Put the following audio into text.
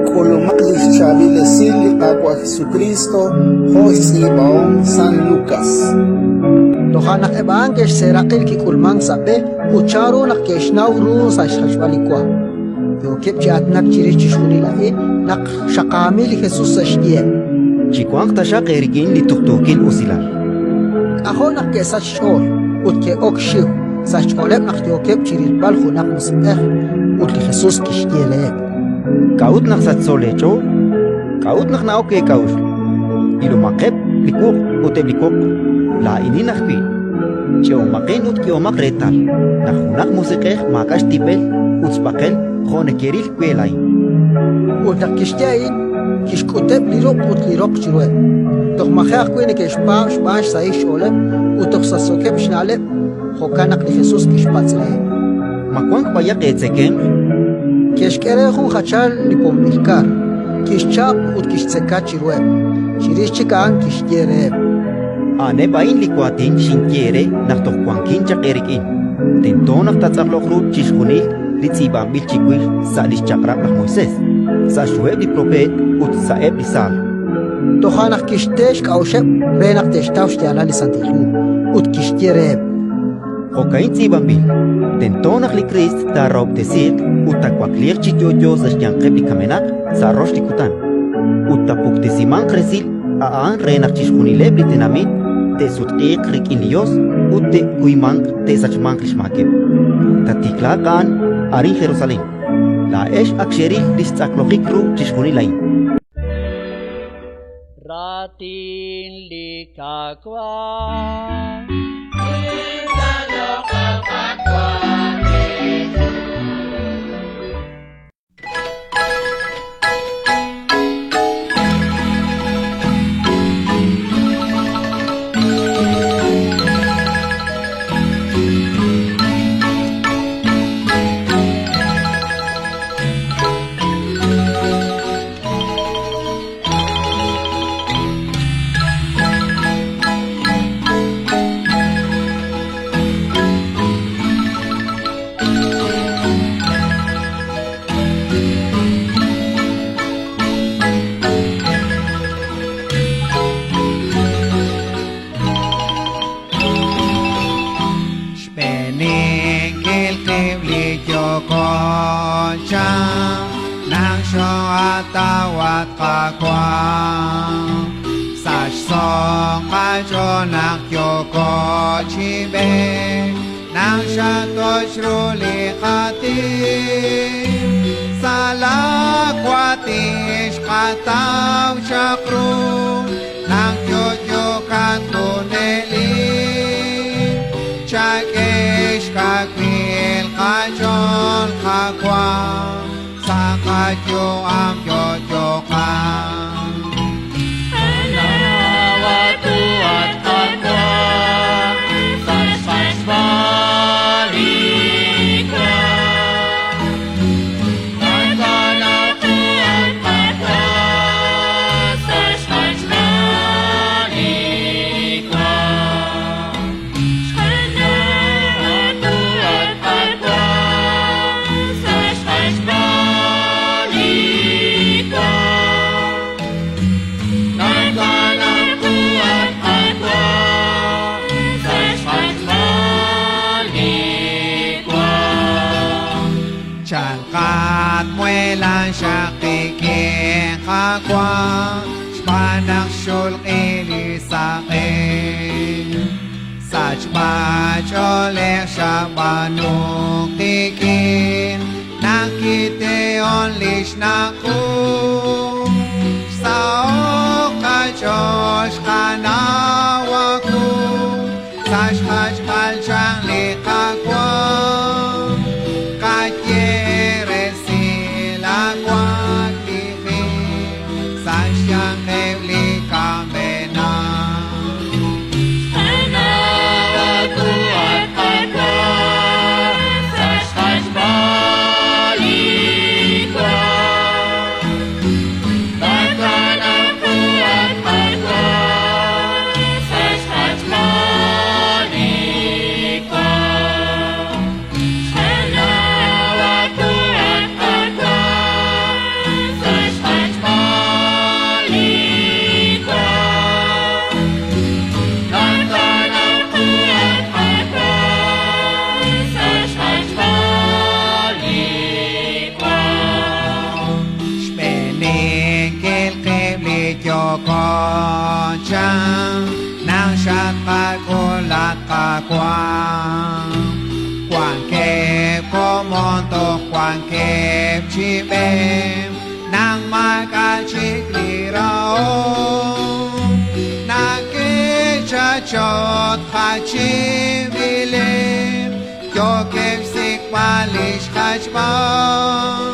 Colomalis Chavilesil Agua Jesucristo Josibaon San Lucas. Lohanak ebaan kesh serakil ki kulman sabe ucharo nak kesh nauru sa shashwalikwa. Yo kep chat nak chiri chishuni lae nak shakamil Jesus sa shie. Chikwang tasha kerikin li tuktukin usilar. Ako nak kesat shol ut ke okshiw sa sholep nak yo kep chiri balhu nak musbeh ut li Jesus kishie leeb. Kaut nak satsolecho, kaut nak nauke kaush. Ilumakep likuk uteblikuk. La ini nakpi. Cheo maken ut kio makretal. Nahunak musikeh makash tipel utsbakel khone keril kwelai. Ut nak kishiein kishkuteb lirok ut lirok chirwe. Doch makhach kwene keshpa shbash sa sholep ut sasokep shnalep khokanak li Jesus kishpatzle. Makwang payak etzekem. Keshkerehu hachal lipomilkar. Kishchap ut kishtzeka chirwe. Chirishchikan kishtiereb. Ane bain likuatin shinkiere nak tokwangkin chakerikin. Tento nak tatzarlokru chishkunil litzibam bilchikwish sa lischakrab nak Moisés. Sa shueb li prophet ut sa eb li sal. Tohanak kishtesh kaushep renak teshtaw shtiala li santilu. Ut kishtiereb. Hokain tzibambil. Tento nak li Christ ta rob tesir ut takwaklir chityoyo sa shtiankep li kamenak sa rosh likutan. Ut tapuk tesiman kresil aan renak chishkunileb li tenamit te sutqiq rik ilios ut te kuimang te sachmang krishmakem. Tatiklakan ari Jerusalem. La esh aksheri listzaklohikru chishkunilain. Ratin likakwa nang atawat kakwang sash song kajo nak yoko chibe nang shato shruli khati salakwatish kataw shakru nang yoyo kantuneli chakesh kakwil kajon kakwang sakadyo am yoyo kang Anawatu at kakwa Saspas balikwa Naganaku at kakwa Saspas balikwa Anawatu at kakwa Saspas balikwa Naganaku at kakwa Saspas balikwa Chalkat muelan syakike kakwa Spanak syul ilisakin Sajba cholek syabanuk tikin Nakiteon lishnaku Sao kajosh kanawaku Sashhaj kalchang likakwa Katyere silakwak tihi Sasyang nevli kamena Anawatu at kakwa Saspas balikwa Quan kep komonto quan kep chibem nang makachik lirao nakechachot chachivilim yo kep sik palish chachbam